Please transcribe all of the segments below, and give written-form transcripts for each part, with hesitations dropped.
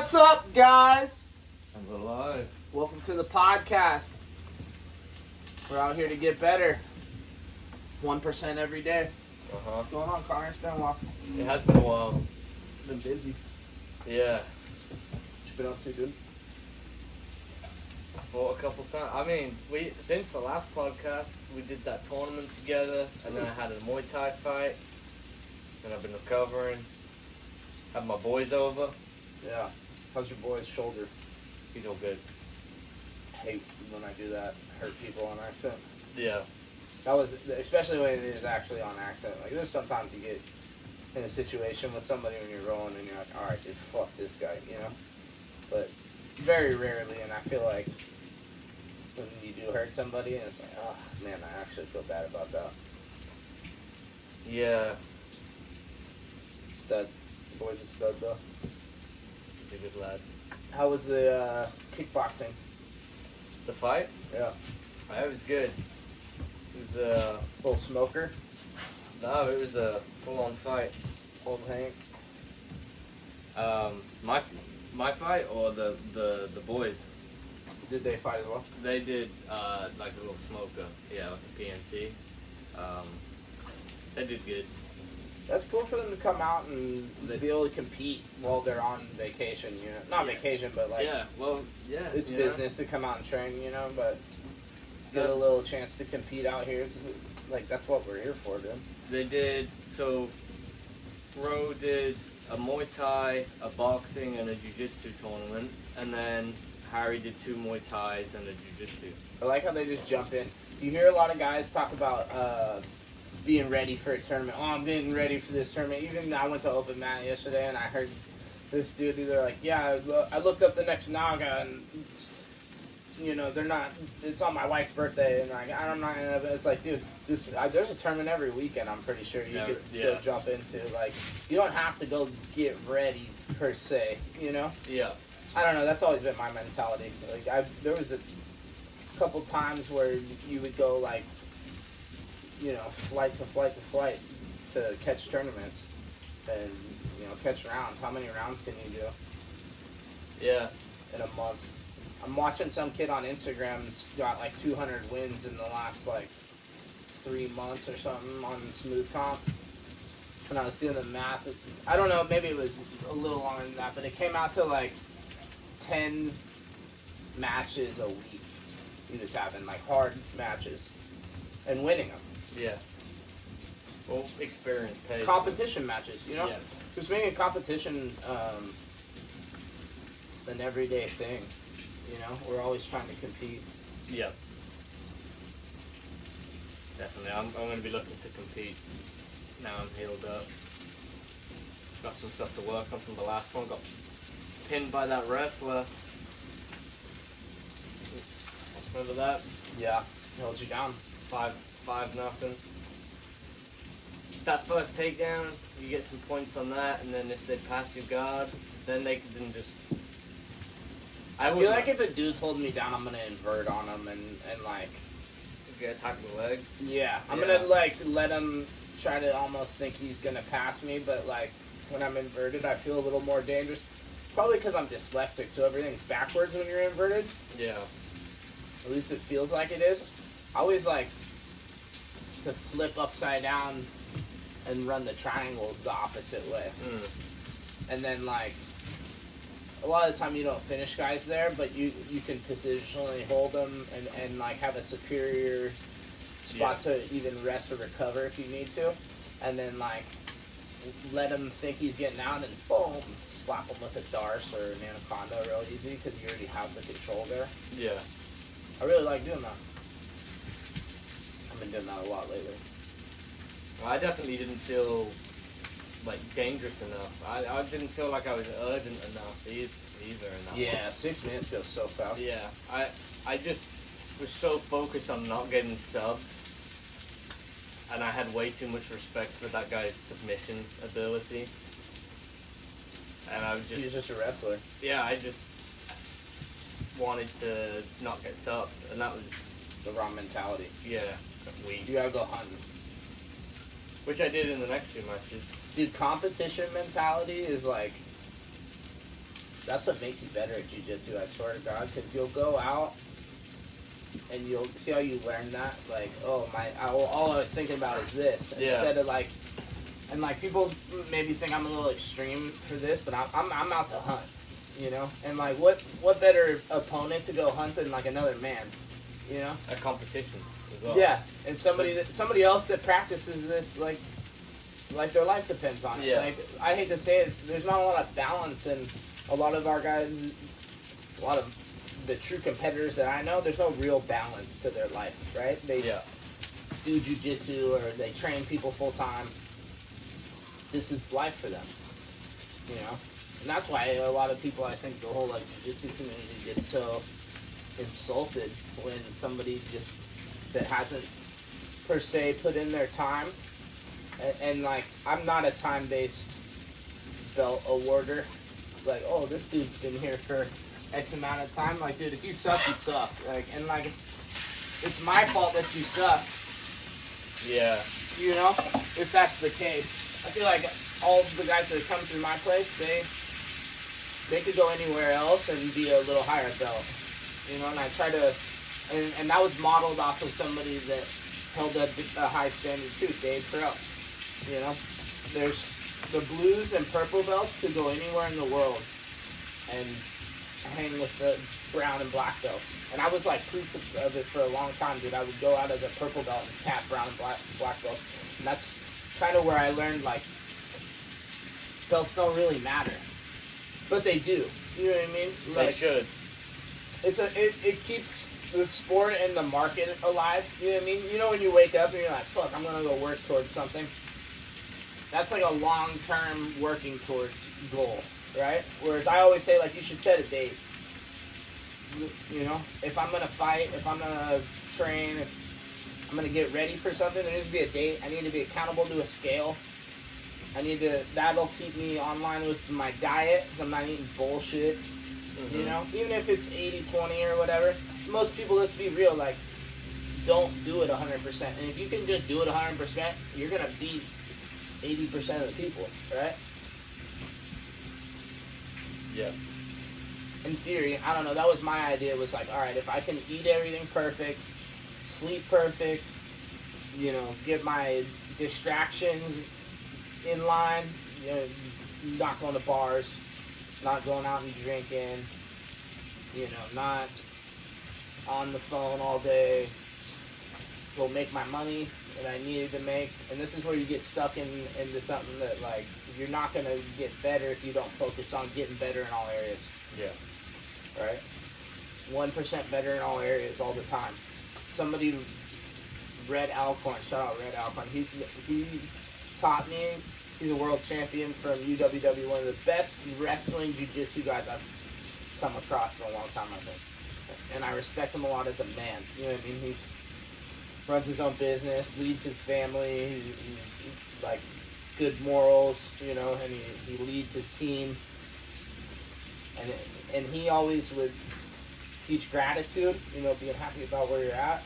What's up, guys? I'm alive. Welcome to the podcast. We're out here to get better. 1% every day. What's going on, Connor? It's been a while. It has been a while. Been busy. Yeah. What you been up to, dude? Fought a couple times. I mean, since the last podcast, we did that tournament together, and then I had a Muay Thai fight, and I've been recovering. Had my boys over. Yeah. How's your boy's shoulder? He's all good. Hate when I do that. Hurt people on accident. Yeah. That was, especially when it is actually on accident. Like, there's sometimes you get in a situation with somebody when you're rolling and you're like, alright, dude, fuck this guy, you know? But very rarely, and I feel like when you do hurt somebody, and it's like, oh, man, I actually feel bad about that. Yeah. Stud. The boy's a stud, though. He's a good lad. How was the kickboxing? The fight? Yeah. It was good. It was Little smoker? no, it was a full-on fight. Old Hank? My fight or the boys? Did they fight as well? They did like a little smoker, yeah, like a PNT. They did good. That's cool for them to come out and be able to compete while they're on vacation, you know? Not vacation, but like... Yeah, well, yeah. It's business to come out and train, you know, but get a little chance to compete out here. Like, that's what we're here for, dude. They did, so Ro did a Muay Thai, a boxing, and a jiu-jitsu tournament, and then Harry did 2 Muay Thais and a jiu-jitsu. I like how they just jump in. You hear a lot of guys talk about being ready for a tournament. Oh, I'm getting ready for this tournament. Even I went to Open Mat yesterday, and I heard this dude, they're like, yeah, I looked up the next Naga, and, you know, they're not, it's on my wife's birthday, and like, I'm not gonna, it's like, dude, there's a tournament every weekend, I'm pretty sure you could go jump into. Like, you don't have to go get ready, per se, you know? Yeah. I don't know, that's always been my mentality. Like, there was a couple times where you would go, like, you know, flight to flight to catch tournaments and, you know, catch rounds. How many rounds can you do? Yeah. In a month. I'm watching some kid on Instagram's got like 200 wins in the last like 3 months or something on Smooth Comp. And I was doing the math. I don't know, maybe it was a little longer than that, but it came out to like 10 matches a week he was having, like hard matches, and winning them. Yeah. Well, experience pays. Competition matches, you know? Yeah. Just making competition an everyday thing, you know? We're always trying to compete. Yeah. Definitely. I'm going to be looking to compete now I'm healed up. Got some stuff to work on from the last one. Got pinned by that wrestler. Remember that? Yeah. Held you down. 5-0. That first takedown, you get some points on that, and then if they pass your guard, then they can just... I feel like if a dude's holding me down, I'm gonna invert on him and like... Get attacked with the leg? Yeah. I'm gonna like let him try to almost think he's gonna pass me, but like when I'm inverted, I feel a little more dangerous. Probably because I'm dyslexic, so everything's backwards when you're inverted. Yeah. At least it feels like it is. I always like to flip upside down and run the triangles the opposite way. And then like a lot of the time you don't finish guys there, but you can positionally hold them and like have a superior spot to even rest or recover if you need to, and then like let him think he's getting out and boom, slap him with a Darce or an Anaconda real easy because you already have the control there. Yeah. I really like doing that. I've been doing that a lot lately. Well, I definitely didn't feel like dangerous enough. I didn't feel like I was urgent enough either in that Yeah, 6 minutes goes so fast. Yeah, I just was so focused on not getting subbed, and I had way too much respect for that guy's submission ability. And I was just... He's just a wrestler. Yeah, I just wanted to not get subbed, and that was... The wrong mentality. Yeah, weak. You gotta go hunting. Which I did in the next few matches. Dude, competition mentality is like That's what makes you better at jiu-jitsu, I swear to God, because you'll go out and you'll see how you learn that. Like, oh, all I was thinking about is this. Instead of like, and like people maybe think I'm a little extreme for this, but I'm out to hunt, you know? And like, what better opponent to go hunt than like another man, you know? A competition as well. Yeah, and somebody else that practices this, like their life depends on it. Yeah. Like, I hate to say it, there's not a lot of balance in a lot of our guys, a lot of the true competitors that I know, there's no real balance to their life, right? They do jiu-jitsu or they train people full-time. This is life for them, you know? And that's why a lot of people, I think the whole like jiu-jitsu community gets so insulted when somebody just that hasn't per se put in their time. And like, I'm not a time-based belt awarder. Like, oh, this dude's been here for X amount of time. Like, dude, if you suck, you suck. Like, and like, it's my fault that you suck. Yeah. You know, if that's the case, I feel like all the guys that come through my place, they could go anywhere else and be a little higher belt. You know, and I try to, and that was modeled off of somebody that held a high standard too, Dave Carell. You know, there's the blues and purple belts could go anywhere in the world and hang with the brown and black belts. And I was like proof of it for a long time, dude. I would go out as a purple belt and tap brown and black belts. And that's kind of where I learned, like, belts don't really matter. But they do. You know what I mean? Like, They should. It keeps the sport and the market alive. You know what I mean? You know when you wake up and you're like, fuck, I'm going to go work towards something. That's like a long-term working towards goal, right? Whereas I always say, like, you should set a date. You know, if I'm going to fight, if I'm going to train, if I'm going to get ready for something, there needs to be a date. I need to be accountable to a scale. That'll keep me online with my diet, because I'm not eating bullshit. Mm-hmm. You know, even if it's 80-20 or whatever, most people, let's be real, like, don't do it 100%. And if you can just do it 100%, you're going to beat 80% of the people, right? Yeah. In theory, I don't know, that was my idea, was like, alright, if I can eat everything perfect, sleep perfect, you know, get my distractions in line, you know, not going to bars, not going out and drinking, you know, not on the phone all day, go make my money that I needed to make. And this is where you get stuck into something that, like, you're not going to get better if you don't focus on getting better in all areas. Yeah. Right? 1% better in all areas all the time. Somebody, Red Alcorn, shout out Red Alcorn, he taught me. He's a world champion from UWW, one of the best wrestling jiu-jitsu guys I've come across in a long time, I think. And I respect him a lot as a man. You know what I mean? He runs his own business, leads his family, he's like good morals, you know, and he leads his team. And he always would teach gratitude, you know, being happy about where you're at,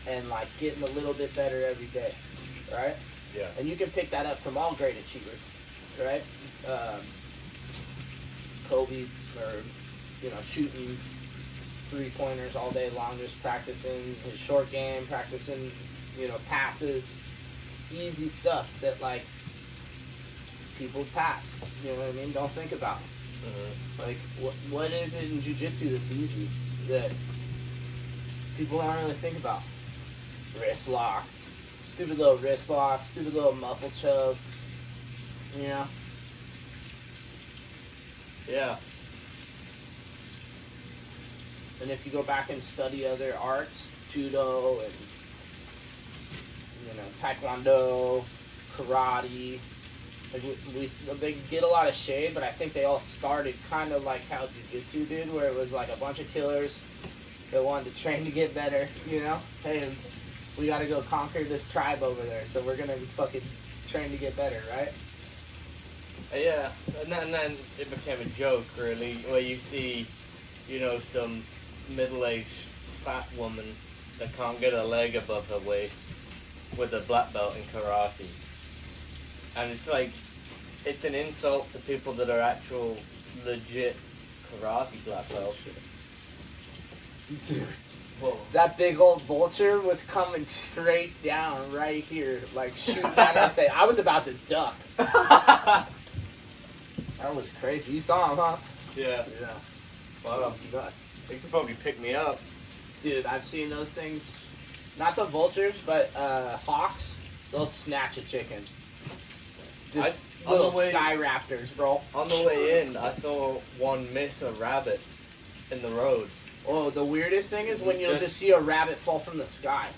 and like getting a little bit better every day, right? Yeah. And you can pick that up from all great achievers, right? Kobe, or, you know, shooting three-pointers all day long, just practicing his short game, practicing, you know, passes, easy stuff that, like, people pass, you know what I mean? Don't think about. Mm-hmm. Like, what is it in jiu-jitsu that's easy that people don't really think about? Wrist locks. Stupid little wrist locks, stupid little muffle chokes, you know? Yeah. And if you go back and study other arts, judo and, you know, taekwondo, karate, like they get a lot of shade, but I think they all started kind of like how jiu-jitsu did, where it was like a bunch of killers that wanted to train to get better, you know? Hey, we gotta go conquer this tribe over there, so we're gonna fucking train to get better, right? Yeah, and then it became a joke, really, where you see, you know, some middle-aged fat woman that can't get a leg above her waist with a black belt in karate. And it's like, it's an insult to people that are actual legit karate black belt. Dude, Whoa. that big old vulture was coming straight down right here, like shooting at our face. I was about to duck. That was crazy. You saw him, huh? Yeah. Yeah. Wow. Nuts. They could probably pick me up. Dude, I've seen those things. Not the vultures, but hawks. They'll snatch a chicken. Just little sky raptors, bro. On the way in, I saw one miss a rabbit in the road. Oh, the weirdest thing is when you'll just see a rabbit fall from the sky.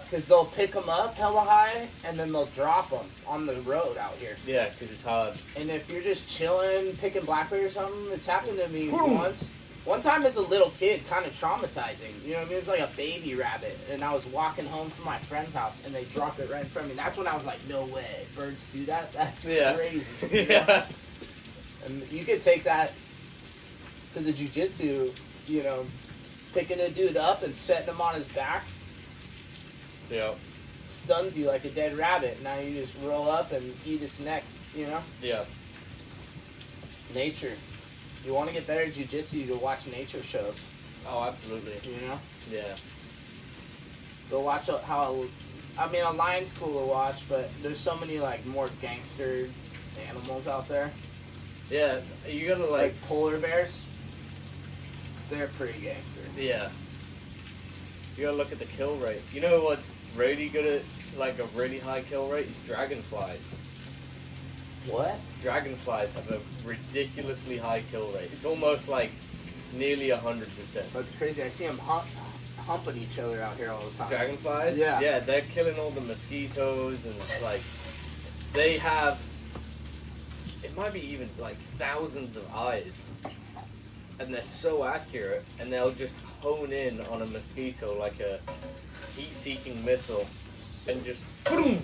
Because they'll pick them up hella high, and then they'll drop them on the road out here. Yeah, because it's hard. And if you're just chilling, picking blackberry or something, it's happened to me once. One time as a little kid, kind of traumatizing. You know what I mean? It was like a baby rabbit. And I was walking home from my friend's house, and they dropped it right in front of me. That's when I was like, no way. Birds do that? That's crazy. Yeah. And you could take that to the jiu-jitsu, you know, picking a dude up and setting him on his back. Yeah. Stuns you like a dead rabbit. Now you just roll up and eat its neck, you know? Yeah. Nature. You want to get better at jiu-jitsu, you go watch nature shows. Oh, absolutely. You know? Yeah. Go watch a lion's cool to watch, but there's so many, like, more gangster animals out there. Yeah, you gotta, Like polar bears. They're pretty gangster. Yeah. You gotta look at the kill rate. You know what's really good at, like, a really high kill rate? Is dragonflies. What? Dragonflies have a ridiculously high kill rate. It's almost like nearly 100%. That's crazy. I see them humping each other out here all the time. Dragonflies? Yeah. Yeah, they're killing all the mosquitoes and like they have, it might be even like thousands of eyes. And they're so accurate, and they'll just hone in on a mosquito like a heat-seeking missile and just boom.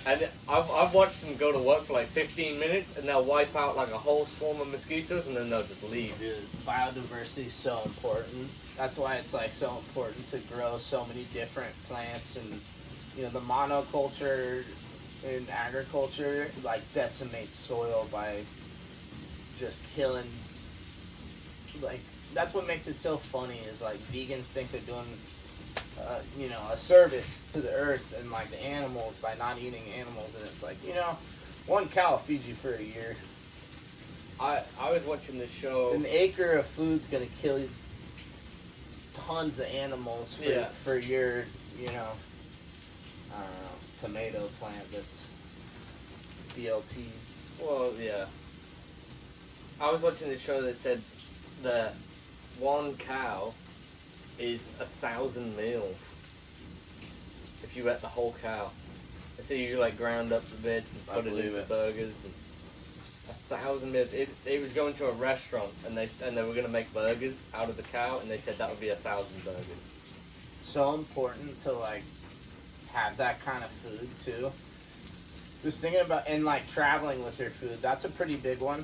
And I've watched them go to work for like 15 minutes, and they'll wipe out like a whole swarm of mosquitoes, and then they'll just leave. Dude, biodiversity is so important. That's why it's like so important to grow so many different plants, and you know the monoculture in agriculture like decimates soil by just killing. Like that's what makes it so funny is like vegans think they're doing. You know, a service to the earth and like the animals by not eating animals, and it's like, you know, one cow will feed you for a year. I was watching this show. An acre of food's gonna kill you tons of animals for your, you know, I don't know, tomato plant that's BLT. Well, yeah. I was watching this show that said that one cow is 1,000 meals if you ate the whole cow. I see you like ground up the bits and put it into burgers. And 1,000 meals. It was going to a restaurant and they were gonna make burgers out of the cow, and they said that would be 1,000 burgers. So important to like have that kind of food too. Just thinking about and like traveling with your food. That's a pretty big one.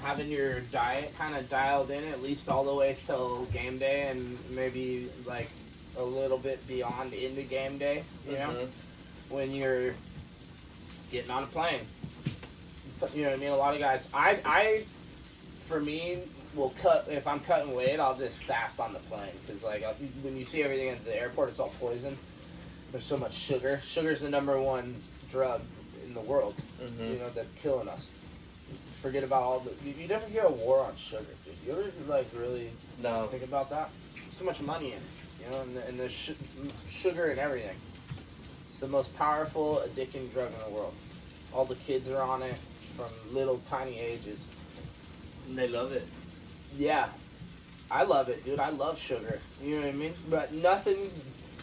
Having your diet kind of dialed in at least all the way till game day, and maybe like a little bit beyond into game day, you know, when you're getting on a plane. You know what I mean? A lot of guys, I for me, will cut, if I'm cutting weight, I'll just fast on the plane, because like when you see everything at the airport, it's all poison. There's so much sugar. Sugar's the #1 drug in the world, you know, that's killing us. Forget about all the. You never hear a war on sugar, dude. You ever like really think about that? There's so much money in it, you know, and there's sugar and everything. It's the most powerful addicting drug in the world. All the kids are on it from little tiny ages. And they love it. Yeah, I love it, dude. I love sugar. You know what I mean? But nothing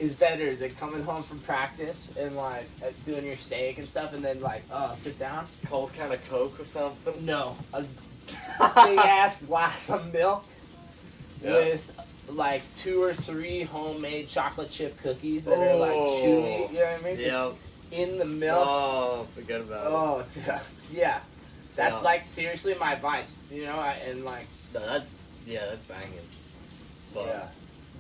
is better than coming home from practice and like doing your steak and stuff, and then like, sit down. Cold can of Coke or something? No, a big ass glass of milk with like 2 or 3 homemade chocolate chip cookies that are like chewy. You know what I mean? Yeah. In the milk. Oh, forget about it. Oh, yeah. That's like seriously my advice. You know, and like. No, that's banging. But. Yeah.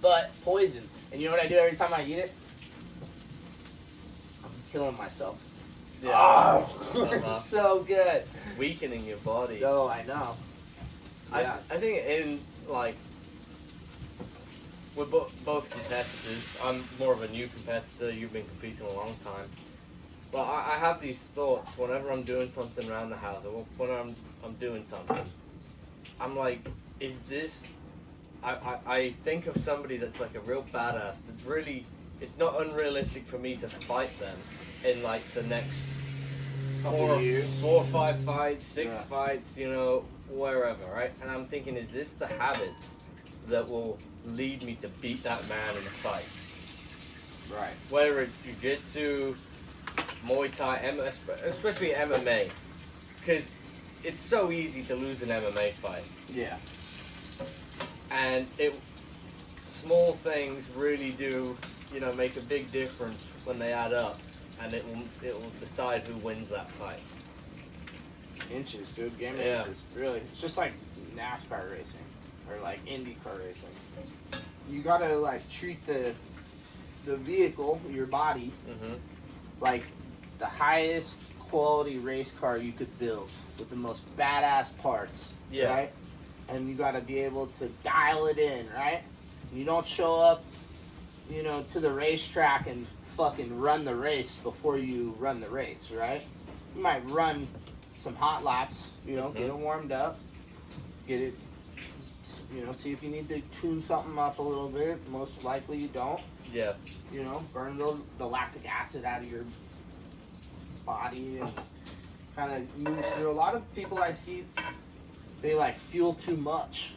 But poison. And you know what I do every time I eat it? I'm killing myself. Yeah. Oh, it's so good. Weakening your body. Oh, I know. Yeah. I think in like we're both competitors. I'm more of a new competitor. You've been competing a long time. But I have these thoughts whenever I'm doing something around the house, or when I'm doing something. I'm like, is this? I think of somebody that's like a real badass. That's really. It's not unrealistic for me to fight them in like the next four or 5 fights, 6 fights, you know, wherever, right? And I'm thinking, is this the habit that will lead me to beat that man in a fight? Right. Whether it's jiu-jitsu, Muay Thai, especially MMA, because it's so easy to lose an MMA fight. Yeah. And small things really do, you know, make a big difference when they add up, and it will decide who wins that fight. Inches, dude. Game inches. Really. It's just like NASCAR racing or like IndyCar racing. You gotta like treat the vehicle, your body, like the highest quality race car you could build with the most badass parts. Yeah. Right? And you gotta be able to dial it in, right? You don't show up, you know, to the racetrack and fucking run the race before you run the race, right? You might run some hot laps, you know, get it warmed up, get it, you know, see if you need to tune something up a little bit. Most likely you don't. Yeah. You know, burn the lactic acid out of your body and kind of move through. A lot of people I see, they like fuel too much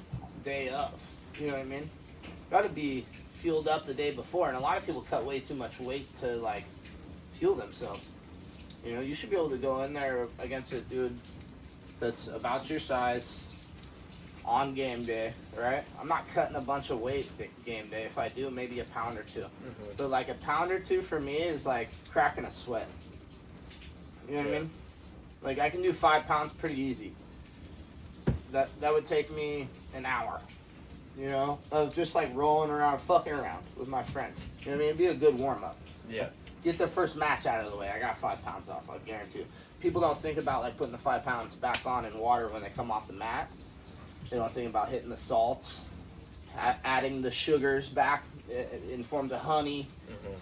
day of. You know what I mean? Got to be fueled up the day before, and a lot of people cut way too much weight to like fuel themselves. You know, you should be able to go in there against a dude that's about your size on game day, right? I'm not cutting a bunch of weight game day. If I do, maybe a pound or two. But like a pound or two for me is like cracking a sweat. You know what I mean? Like I can do 5 pounds pretty easy. That would take me an hour. You know, of just like rolling around, fucking around with my friend. You know what I mean? It'd be a good warm up. Yeah. Get the first match out of the way. I got 5 pounds off, I guarantee you. People don't think about like putting the 5 pounds back on in water when they come off the mat. They don't think about hitting the salts, adding the sugars back in form of honey,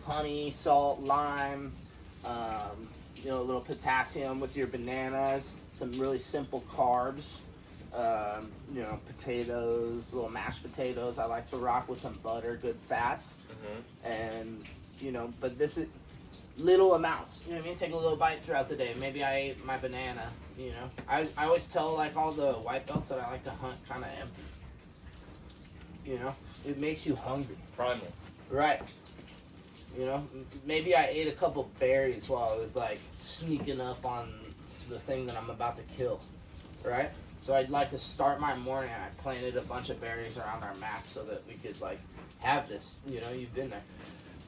honey, salt, lime, you know, a little potassium with your bananas, some really simple carbs. You know, potatoes, little mashed potatoes. I like to rock with some butter, good fats. And, you know, but this is little amounts. You know what I mean? Take a little bite throughout the day. Maybe I ate my banana, you know. I always tell, like, all the white belts that I like to hunt kind of empty. You know? It makes you hungry. Primal. Right. You know? Maybe I ate a couple berries while I was, like, sneaking up on the thing that I'm about to kill. Right? So I'd like to start my morning, and I planted a bunch of berries around our mats so that we could, like, have this. You know, you've been there.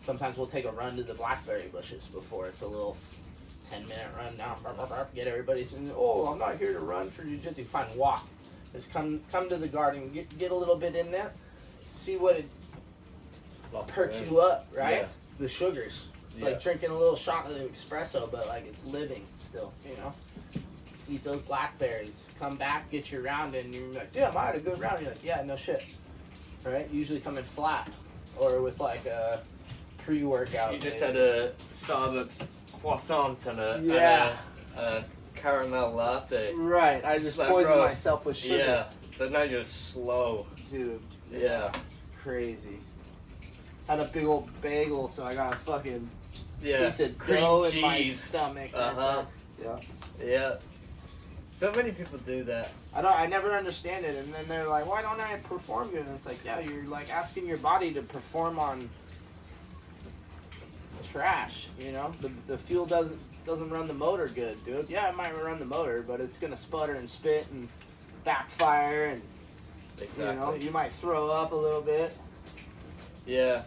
Sometimes we'll take a run to the blackberry bushes before. It's a little 10-minute run down. Get everybody saying, oh, I'm not here to run for jiu-jitsu. Fine, walk. Just come to the garden, get a little bit in there, see what it perks you up, right? Yeah. The sugars. It's like drinking a little shot of espresso, but, like, it's living still, you know? Eat those blackberries. Come back, get your round in, and you're like, damn, I had a good round. You're like, yeah, no shit. Right? Usually come in flat. Or with like a pre-workout. You just had a Starbucks croissant and a caramel latte. Right. I just like, poisoned bro, myself with sugar. Yeah. So now you're slow. Dude. Yeah. Crazy. Had a big old bagel, so I got a fucking piece of cream dough cheese in my stomach. Yeah. Yeah. So many people do that. I never understand it, and then they're like, why don't I perform good? And it's like, yeah, you're like asking your body to perform on trash, you know? The fuel doesn't run the motor good, dude. Yeah, it might run the motor, but it's gonna sputter and spit and backfire, and you know, you might throw up a little bit. Yeah.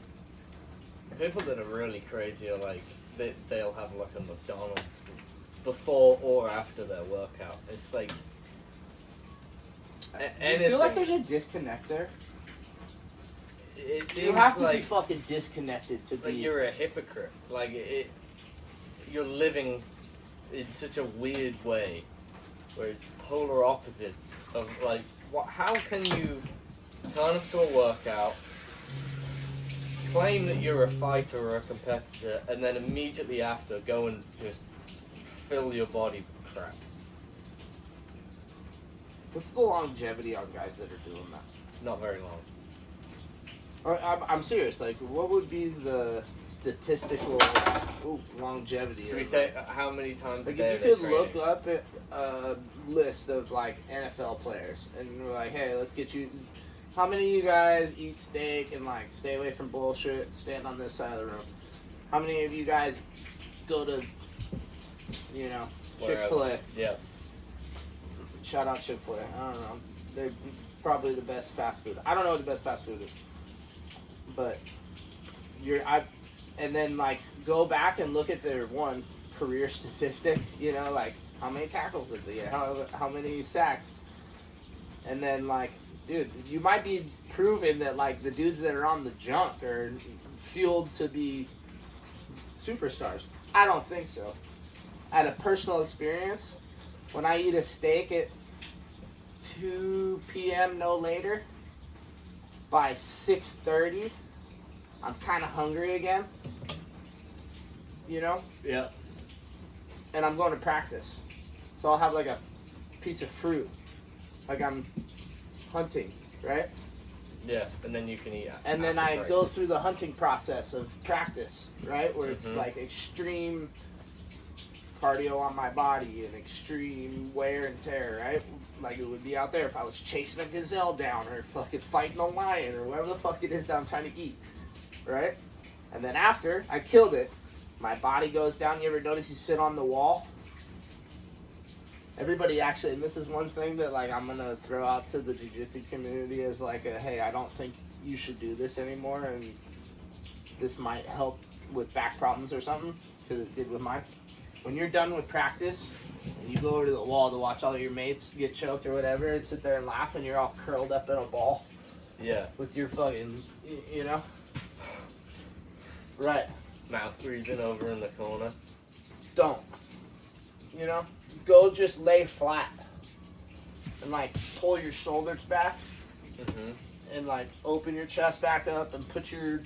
People that are really crazy are like, they'll have like a McDonald's before or after their workout. It's like, I feel like there's a disconnect there. It seems You have to like, be fucking disconnected to like be. you're a hypocrite. Like you're living in such a weird way, where it's polar opposites of like how can you turn up to a workout, claim that you're a fighter or a competitor, and then immediately after go and just fill your body with crap? What's the longevity on guys that are doing that? Not very long. I'm serious. Like, what would be the statistical longevity? Should we say how many times Like, a day if you they could train? look up a list of like NFL players, and we're like, hey, let's get you. How many of you guys eat steak and like stay away from bullshit? Stand on this side of the room. How many of you guys go to, Chick-fil-A? Yeah. Shout out Chick-fil-A. I don't know. They're probably the best fast food. I don't know what the best fast food is. But and then like go back and look at their career statistics, like how many tackles did they get, how many sacks, and then like, dude, you might be proving that like the dudes that are on the junk are fueled to be superstars. I don't think so. At a personal experience, when I eat a steak at 2 p.m. no later, by 6:30, I'm kind of hungry again, Yeah. and I'm going to practice. So I'll have like a piece of fruit, like I'm hunting, right? Yeah, and then you can eat. And then I go through the hunting process of practice, right? Where it's Mhm. like extreme cardio on my body and extreme wear and tear, right? Like it would be out there if I was chasing a gazelle down or fucking fighting a lion or whatever the fuck it is that I'm trying to eat, right? And then after I killed it, my body goes down. You ever notice you sit on the wall? Everybody actually, and this is one thing that like I'm gonna throw out to the jiu-jitsu community as like a, hey, I don't think you should do this anymore, and this might help with back problems or something, because it did with mine. When you're done with practice, and you go over to the wall to watch all your mates get choked or whatever, and sit there and laugh, and you're all curled up in a ball. Yeah. With your fucking, Right. Mouth breathing over in the corner. Don't. Go just lay flat. And like pull your shoulders back. Mhm. And like open your chest back up and put your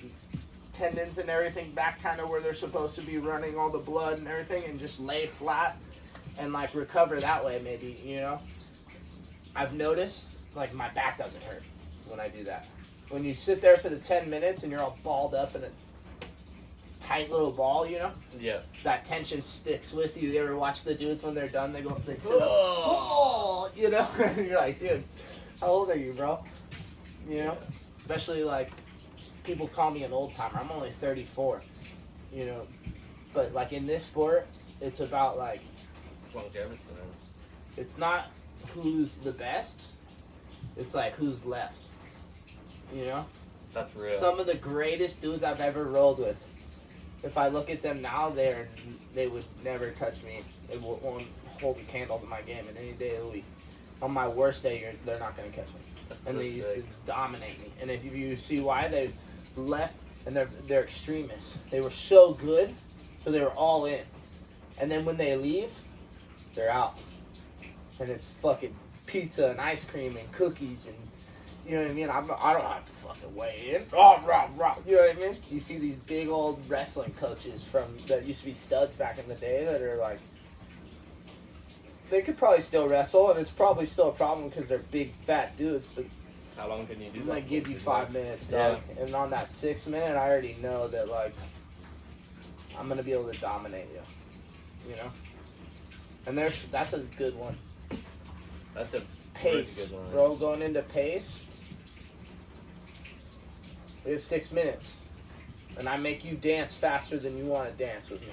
tendons and everything back kind of where they're supposed to be, running all the blood and everything, and just lay flat and like recover that way maybe, I've noticed like my back doesn't hurt when I do that. When you sit there for the 10 minutes and you're all balled up in a tight little ball, Yeah. that tension sticks with you. You ever watch the dudes when they're done, they sit up, oh, and you're like, dude, how old are you, bro? Especially like people call me an old timer. I'm only 34, but like in this sport, it's about like Longevity, man. it's not who's the best, it's like who's left. That's real. Some of the greatest dudes I've ever rolled with, if I look at them now, they would never touch me. They won't hold a candle to my game in any day of the week. On my worst day, they're not going to catch me. And they used to dominate me. And if you see why, they left, and they're extremists. They were so good, so they were all in. And then when they leave, they're out. And it's fucking pizza and ice cream and cookies and, you know what I mean? I don't have to fucking weigh in. Rah, rah, rah. You know what I mean? You see these big old wrestling coaches that used to be studs back in the day that are like, they could probably still wrestle, and it's probably still a problem because they're big fat dudes, but how long can you do I'm that? gonna give you 5 minutes, dog. Yeah. And on that 6 minute, I already know that like I'm gonna be able to dominate you. And that's a good one. That's a pace, good one. Bro. Going into pace. We have 6 minutes, and I make you dance faster than you want to dance with me.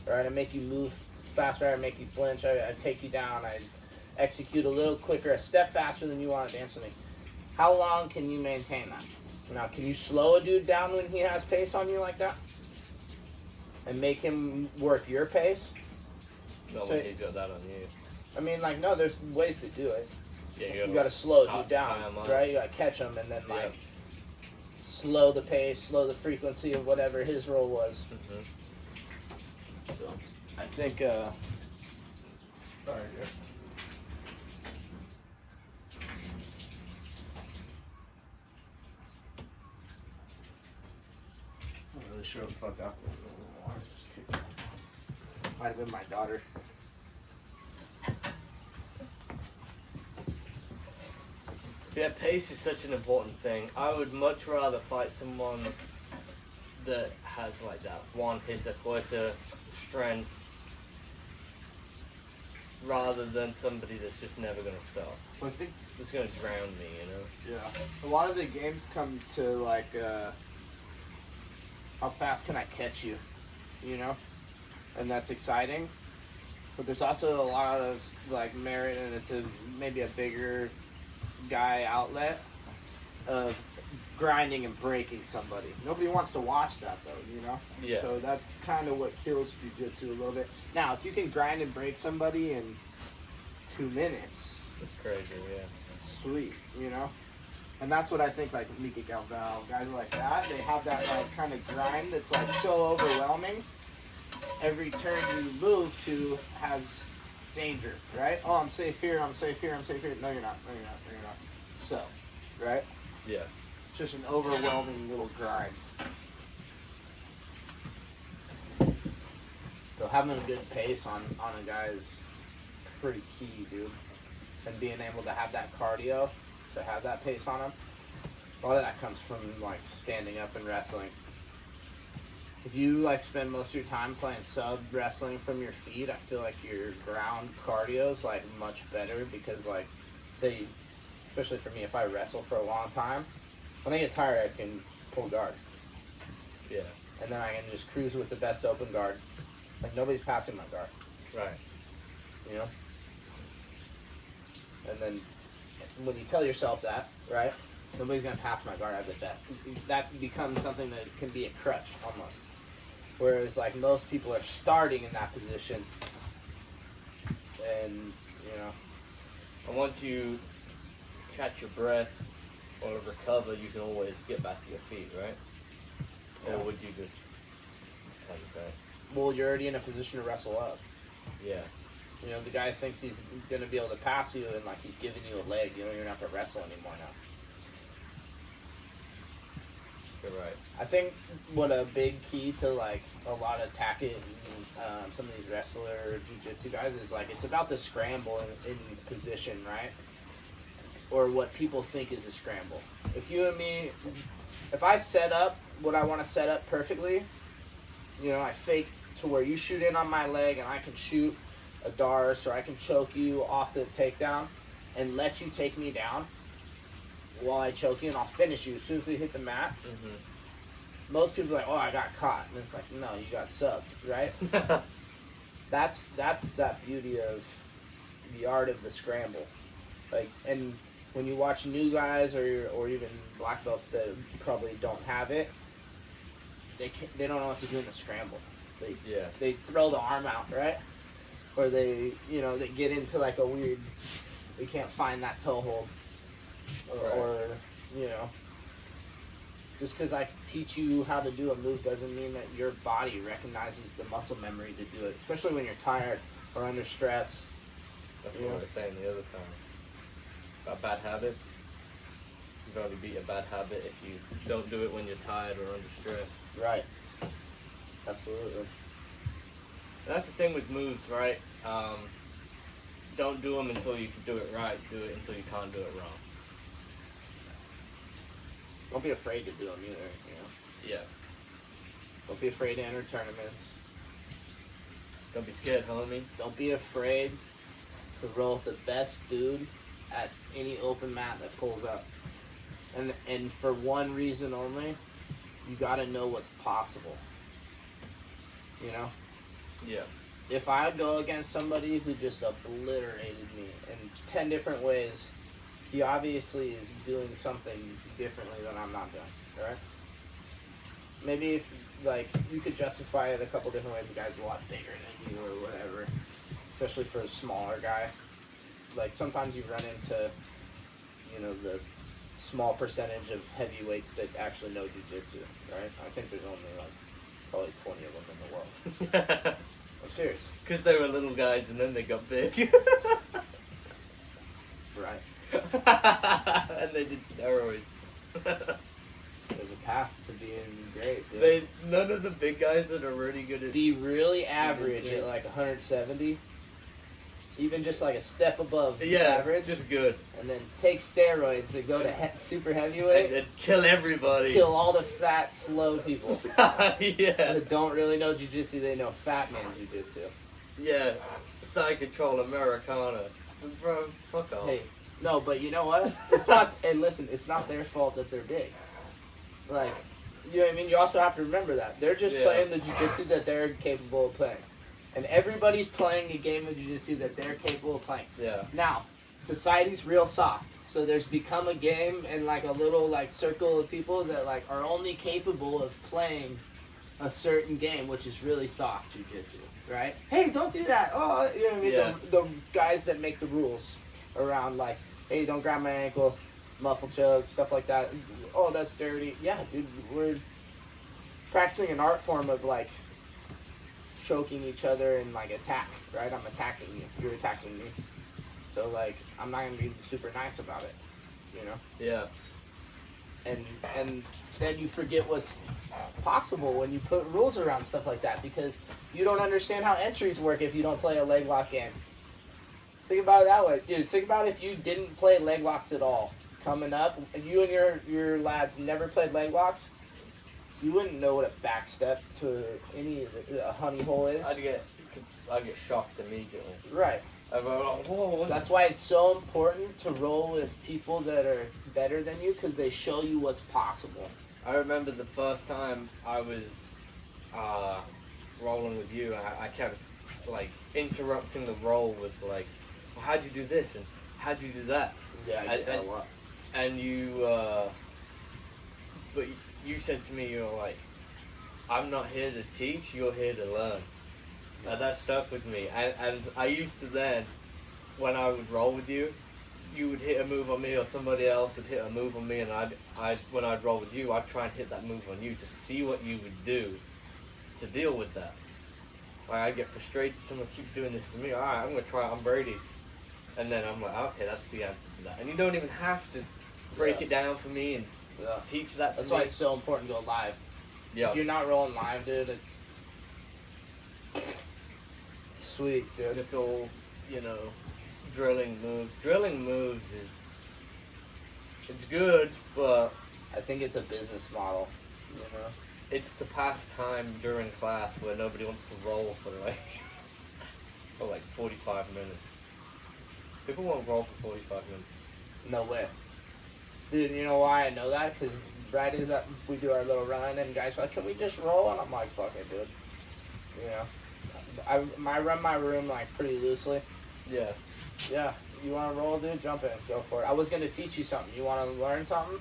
Right? I make you move faster. I make you flinch. I take you down. I execute a little quicker, a step faster than you want to dance with me. How long can you maintain that? Now, can you slow a dude down when he has pace on you like that, and make him work your pace? No, when he's got that on you. I mean, like, no, there's ways to do it. Yeah, you gotta slow a dude down, right? You gotta catch him and then like slow the pace, slow the frequency of whatever his role was. Mm-hmm. So, I think. Sorry, dude. sure what the fuck's out there. Might have been my daughter. Yeah, pace is such an important thing. I would much rather fight someone that has like that one hitter, quitter, strength, rather than somebody that's just never going to stop. I think It's going to drown me, you know? Yeah. A lot of the games come to, like, how fast can I catch you, you know? And that's exciting. But there's also a lot of, like, merit, and it's maybe a bigger guy outlet of grinding and breaking somebody. Nobody wants to watch that, though, you know? Yeah. So that's kind of what kills jiu-jitsu a little bit. Now, if you can grind and break somebody in 2 minutes... It's crazy, yeah. Sweet, you know? And that's what I think, like, Mika Galval, guys like that, they have that, like, kind of grind that's, like, so overwhelming. Every turn you move to has danger, right? Oh, I'm safe here, I'm safe here, I'm safe here. No, you're not, no, you're not, no, you're not. So, right? Yeah. It's just an overwhelming little grind. So having a good pace on a guy is pretty key, dude. And being able to have that cardio, to have that pace on him, a lot of that comes from, like, standing up and wrestling. If you, like, spend most of your time playing sub wrestling from your feet, I feel like your ground cardio is, like, much better because, like, say, especially for me, if I wrestle for a long time, when I get tired, I can pull guard. Yeah. And then I can just cruise with the best open guard. Like, nobody's passing my guard. Right. You know? And then when you tell yourself that, right, nobody's going to pass my guard, I have the best. That becomes something that can be a crutch, almost. Whereas, like, most people are starting in that position. And, you know. And once you catch your breath or recover, you can always get back to your feet, right? Or would you just, like you say? Well, you're already in a position to wrestle up. Yeah. You know, the guy thinks he's going to be able to pass you, and, like, he's giving you a leg. You don't even have to wrestle anymore now. You're right. I think what a big key to, like, a lot of tacket and some of these wrestler jiu-jitsu guys is, like, it's about the scramble in position, right? Or what people think is a scramble. If you and me, if I set up what I want to set up perfectly, you know, I fake to where you shoot in on my leg and I can shoot a Dars, or I can choke you off the takedown and let you take me down while I choke you, and I'll finish you as soon as we hit the mat. Mm-hmm. Most people are like, oh, I got caught. And it's like, no, you got subbed, right? That's that beauty of the art of the scramble. Like, and when you watch new guys or even black belts that probably don't have it, they don't know what to do in the scramble. They throw the arm out, right? Or they get into, like, a weird, we can't find that toe hold. Or you know, just because I teach you how to do a move doesn't mean that your body recognizes the muscle memory to do it, especially when you're tired or under stress. That's what I was saying the other time. About bad habits. You've only beat a bad habit if you don't do it when you're tired or under stress. Right. Absolutely. And that's the thing with moves, right? Don't do them until you can do it right. Do it until you can't do it wrong. Don't be afraid to do them either, you know? Yeah. Don't be afraid to enter tournaments. Don't be scared, homie. Don't be afraid to roll with the best dude at any open mat that pulls up. And for one reason only, you gotta know what's possible. You know? Yeah. If I go against somebody who just obliterated me in 10 different ways, he obviously is doing something differently than I'm not doing, right? Maybe if, like, you could justify it a couple different ways. The guy's a lot bigger than you or whatever, especially for a smaller guy. Like, sometimes you run into, you know, the small percentage of heavyweights that actually know jiu-jitsu, right? I think there's only, like, probably 20 of them in the world. I'm serious. Because they were little guys and then they got big. Right. And they did steroids. There's a path to being great, dude. None of the big guys that are really good at Be really average at like 170. Even just like a step above average. Just good. And then take steroids and go to super heavyweight. And kill everybody. Kill all the fat, slow people. Yeah. That don't really know jiu-jitsu, they know fat man jiu-jitsu. Yeah. Side control Americana. Bro, fuck off. Hey, no, but you know what? It's not, and listen, it's not their fault that they're big. Like, you know what I mean? You also have to remember that. They're just playing the jiu-jitsu that they're capable of playing. And everybody's playing a game of jiu-jitsu that they're capable of playing. Yeah. Now, society's real soft. So there's become a game and like a little like circle of people that like are only capable of playing a certain game, which is really soft jiu-jitsu, right? Hey, don't do that. Oh, you know what I mean? Yeah. The guys that make the rules around like, hey, don't grab my ankle, muffle choke, stuff like that. Oh, that's dirty. Yeah, dude, we're practicing an art form of like choking each other and like attack, right? I'm attacking you. You're attacking me. So like, I'm not gonna be super nice about it, you know? Yeah. And then you forget what's possible when you put rules around stuff like that because you don't understand how entries work if you don't play a leg lock game. Think about it that way, dude. Think about if you didn't play leg locks at all coming up, and you and your lads never played leg locks. You wouldn't know what a back step to any of a honey hole is. I'd get shocked immediately. Right. I'd be like, whoa. That's why it's so important to roll with people that are better than you because they show you what's possible. I remember the first time I was rolling with you, I kept like interrupting the roll with like, well, how'd you do this and how'd you do that? Yeah, I get that a lot. And you, but you said to me, you're like, I'm not here to teach, you're here to learn. And that stuck with me. And I used to then, when I would roll with you, you would hit a move on me or somebody else would hit a move on me, and when I'd roll with you, I'd try and hit that move on you to see what you would do to deal with that. Like, I'd get frustrated, someone keeps doing this to me, alright, I'm going to try it on Brady. And then I'm like, okay, that's the answer to that. And you don't even have to break it down for me and teach that to me. That's why it's so important to go live. Yeah. If you're not rolling live, dude, it's sweet, dude. Just all, drilling moves. Drilling moves it's good, but I think it's a business model, you know? It's to pass time during class where nobody wants to roll for like 45 minutes. People won't roll for 45 minutes. No way. Dude, you know why I know that? Because Fridays we do our little run and guys are like, can we just roll? And I'm like, fuck it, dude. You know? I run my room like pretty loosely. Yeah. Yeah. You want to roll, dude? Jump in. Go for it. I was going to teach you something. You want to learn something?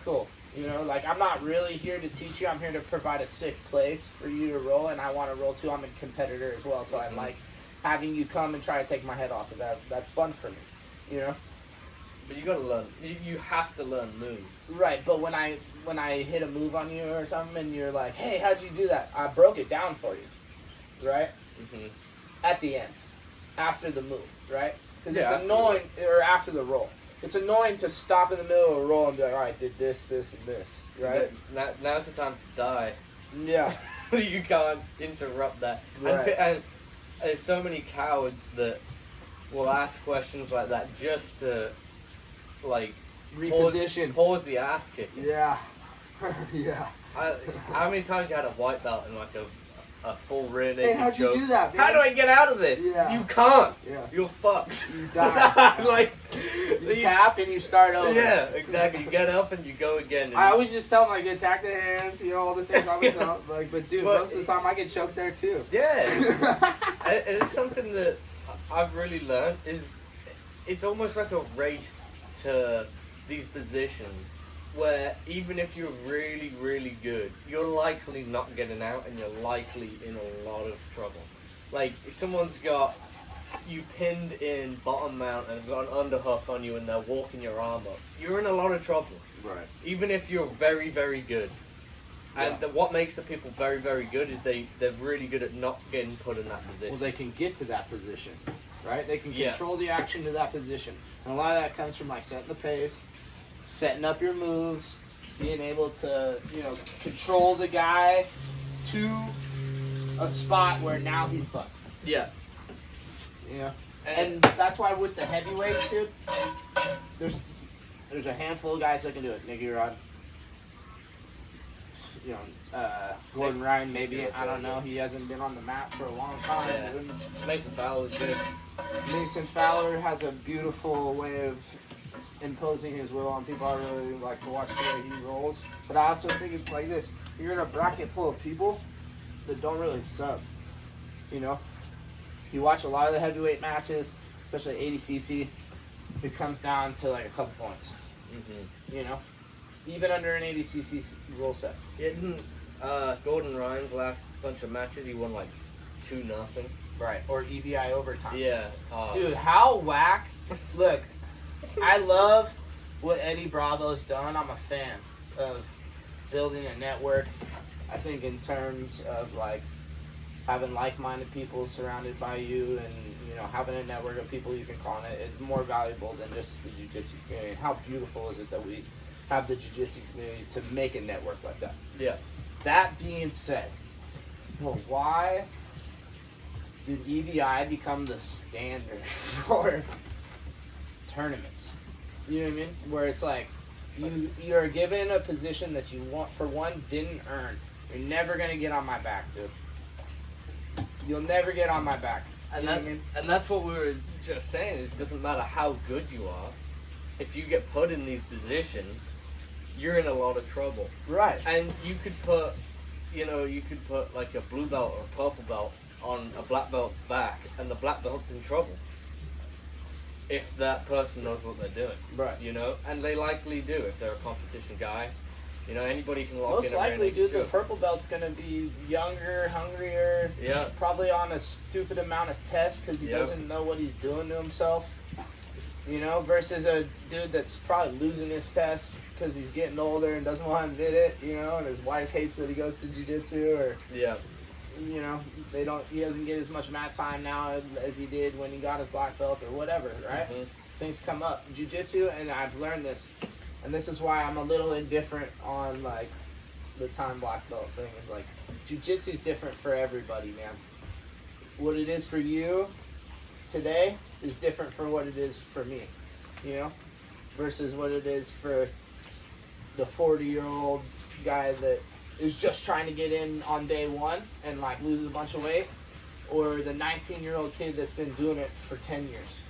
Cool. You know, like, I'm not really here to teach you. I'm here to provide a sick place for you to roll, and I want to roll, too. I'm a competitor as well, so I like having you come and try to take my head off of that. That's fun for me, you know? But you got to learn. You have to learn moves. Right, but when I hit a move on you or something, and you're like, hey, how'd you do that? I broke it down for you, right? Mm-hmm. At the end. After the move, right? Because Yeah, it's annoying, or after the roll. It's annoying to stop in the middle of a roll and be like, all right, did this, this, and this, right? Now's the time to die. Yeah. You can't interrupt that. Right. And there's so many cowards that will ask questions like that just to, like, Reposition. pause the ass kicking. Yeah. Yeah. How many times you had a white belt and like a full rear naked Hey, how'd you choke? do that, man? How do I get out of this? Yeah. You can't. Yeah. You're fucked. You die. Like, You tap and you start over. yeah, exactly. You get up and you go again. And I always just tell them, like, attack the hands, you know, all the things I always tell. Like, but dude, most of the time I get choked there too. Yeah. And it's something that I've really learned is it's almost like a race to these positions where even if you're really, really good, you're likely not getting out and you're likely in a lot of trouble. Like, if someone's got you pinned in bottom mount and got an underhook on you and they're walking your arm up, you're in a lot of trouble. Right. Even if you're very, very good. And what makes the people very, very good is they're really good at not getting put in that position. Well, they can get to that position, right? They can control the action to that position. And a lot of that comes from, like, setting the pace, setting up your moves, being able to, control the guy to a spot where now he's fucked. Yeah. And that's why with the heavyweights, dude, there's a handful of guys that can do it. Nicky Rod, Gordon Ryan, maybe. I don't know. He hasn't been on the map for a long time. Yeah. Mason Fowler's good. Mason Fowler has a beautiful way of imposing his will on people. I really like to watch the way he rolls. But I also think it's like this. You're in a bracket full of people that don't really sub. You watch a lot of the heavyweight matches, especially ADCC, it comes down to like a couple points. Even under an ADCC rule set. Didn't Gordon Ryan's last bunch of matches, he won like 2-0. Right, or EBI overtime. Yeah. Dude, how whack. Look, I love what Eddie Bravo's done. I'm a fan of building a network. I think in terms of like having like-minded people surrounded by you and, having a network of people you can call on it is more valuable than just the jiu-jitsu community. How beautiful is it that we have the jiu-jitsu community to make a network like that? Yeah. That being said, why did EVI become the standard for tournaments? You know what I mean? Where it's like, you're given a position that you want, for one, didn't earn. You're never going to get on my back, dude. You'll never get on my back. And that's what we were just saying. It doesn't matter how good you are. If you get put in these positions, you're in a lot of trouble. Right. And you could put like a blue belt or a purple belt on a black belt's back, and the black belt's in trouble. If that person knows what they're doing. Right. And they likely do if they're a competition guy. Anybody can walk in. Most likely, dude, the purple belt's going to be younger, hungrier. Yeah. Probably on a stupid amount of tests because he doesn't know what he's doing to himself. Versus a dude that's probably losing his test because he's getting older and doesn't want to admit it, and his wife hates that he goes to jiu-jitsu or, he doesn't get as much mat time now as he did when he got his black belt or whatever, right? Mm-hmm. Things come up. Jiu-jitsu, and I've learned this, and this is why I'm a little indifferent on, like, the time black belt thing is, like, jiu-jitsu is different for everybody, man. What it is for you today is different for what it is for me, versus what it is for the 40-year-old guy that is just trying to get in on day one and, like, lose a bunch of weight, or the 19-year-old kid that's been doing it for 10 years,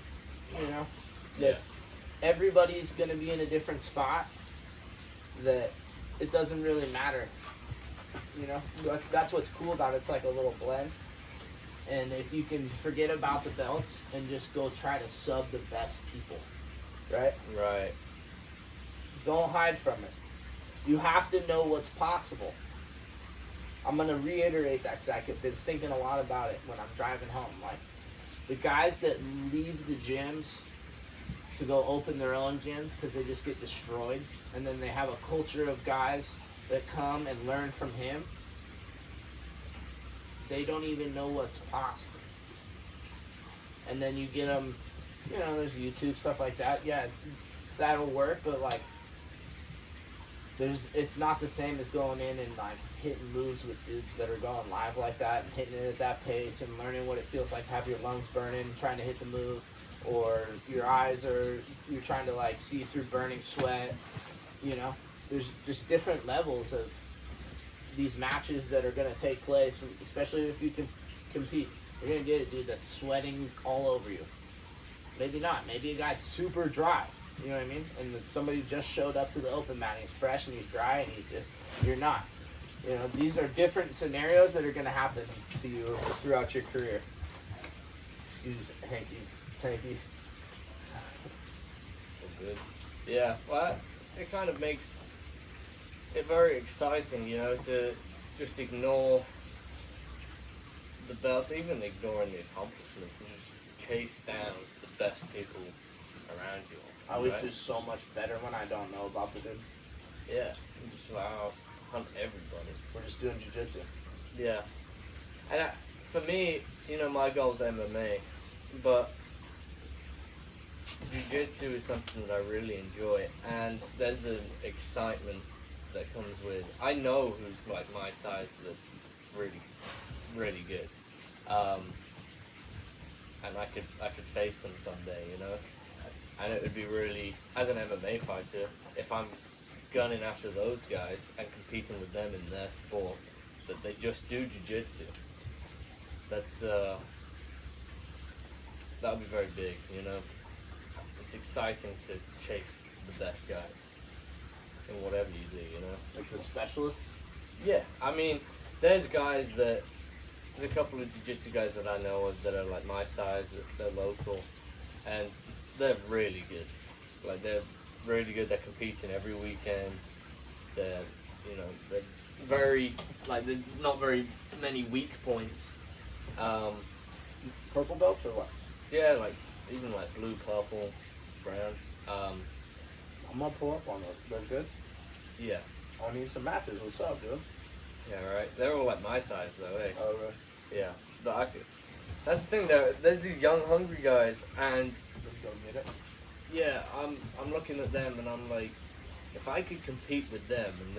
That everybody's going to be in a different spot, that it doesn't really matter, That's what's cool about it. It's like a little blend. And if you can forget about the belts and just go try to sub the best people, right? Right. Don't hide from it. You have to know what's possible. I'm going to reiterate that because I've been thinking a lot about it when I'm driving home. Like, the guys that leave the gyms to go open their own gyms because they just get destroyed, and then they have a culture of guys that come and learn from him, they don't even know what's possible. And then you get them, there's YouTube, stuff like that. Yeah, that'll work, but, like, it's not the same as going in and, like, hitting moves with dudes that are going live like that and hitting it at that pace and learning what it feels like to have your lungs burning, trying to hit the move, or your eyes you're trying to, like, see through burning sweat, There's just different levels of these matches that are going to take place, especially if you can compete. You're going to get a dude that's sweating all over you. Maybe not. Maybe a guy's super dry. You know what I mean? And that somebody just showed up to the open mat and he's fresh and he's dry and you're not. These are different scenarios that are going to happen to you throughout your career. Excuse Hanky. Hanky. Good. Yeah, well, it kind of makes it very exciting, to just ignore the belts, even ignoring the accomplishments, and just chase down the best people around you. I always do so much better when I don't know about the dude. Yeah, and just hunt everybody. We're just doing jiu-jitsu. Yeah. And for me, my goal is MMA, but jiu-jitsu is something that I really enjoy, and there's an excitement that comes with. I know who's like my size that's really, really good, and I could face them someday, you know. And it would be really, as an MMA fighter, if I'm gunning after those guys and competing with them in their sport, that they just do jiu-jitsu. That's that would be very big, you know. It's exciting to chase the best guys in whatever you do, you know. Like the specialists? Yeah, I mean, there's a couple of jiu-jitsu guys that I know of that are like my size, they're local, and they're really good. Like, they're really good, they're competing every weekend, they're very, like, there's not very many weak points. Purple belts or what? Yeah, like, even like blue, purple, brown. I'm gonna pull up on those. They're good. Yeah. I need some matches. What's up, dude? Yeah, right. They're all like my size though, eh? Oh, really? Yeah. But that's the thing though. There's these young, hungry guys, and Let's go get it. yeah, I'm looking at them, and I'm like, if I could compete with them in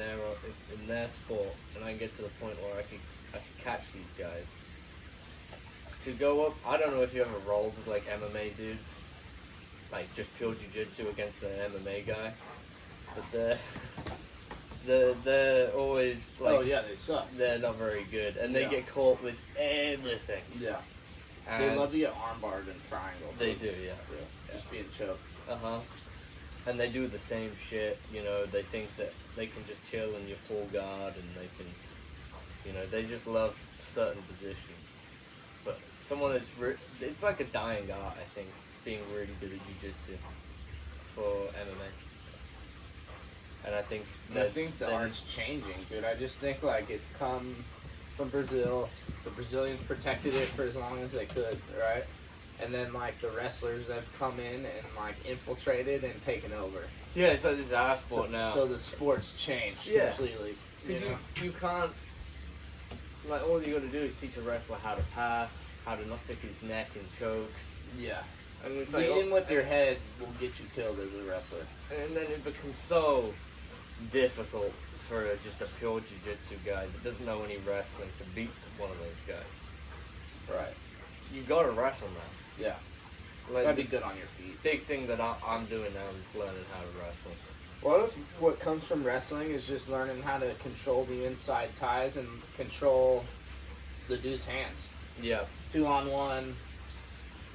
their sport, and I can get to the point where I could catch these guys. To go up, I don't know if you ever rolled with like MMA dudes, like just pure jiu-jitsu against an MMA guy, but they're always like, Oh yeah, they suck. they're not very good, and they Yeah. get caught with everything. Yeah. And They love to get armbarred and triangle. They do, yeah. Just being choked. And they do the same shit, you know. They think that they can just chill in your full guard, and they can, you know, they just love certain positions. But someone that's it's like a dying art, I think, being really good at jiu-jitsu for MMA. And I think the art's changing, dude. I just think like it's come from Brazil. The Brazilians protected it for as long as they could, right? And then like the wrestlers have come in and like infiltrated and taken over. Yeah, it's like this our sport now. So the sport's changed completely. Because you can't, like, all you gotta do is teach a wrestler how to pass, how to not stick his neck in chokes. Yeah. I mean, it's like, Leading with your head will get you killed as a wrestler. and then it becomes so difficult for just a pure jiu-jitsu guy that doesn't know any wrestling to beat one of those guys. Right. You gotta wrestle now. Yeah. Like, Gotta be good on your feet. big thing that I'm doing now is learning how to wrestle. Well, what comes from wrestling is just learning how to control the inside ties and control the dude's hands. Yeah. 2-on-1,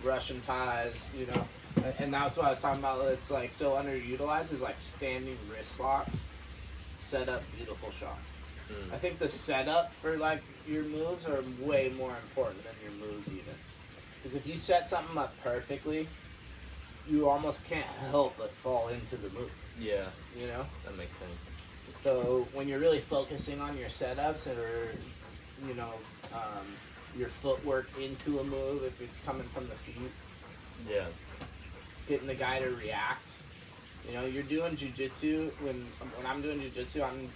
Russian ties, you know. And that's what I was talking about. It's like so underutilized is like standing wrist locks, set up beautiful shots. I think the setup for like your moves are way more important than your moves even. Because if you set something up perfectly, you almost can't help but fall into the move. Yeah. You know? That makes sense. So when you're really focusing on your setups or, you know, your footwork into a move, if it's coming from the feet, Yeah. getting the guy to react. You know, you're doing jiu-jitsu, when I'm doing jiu-jitsu, I'm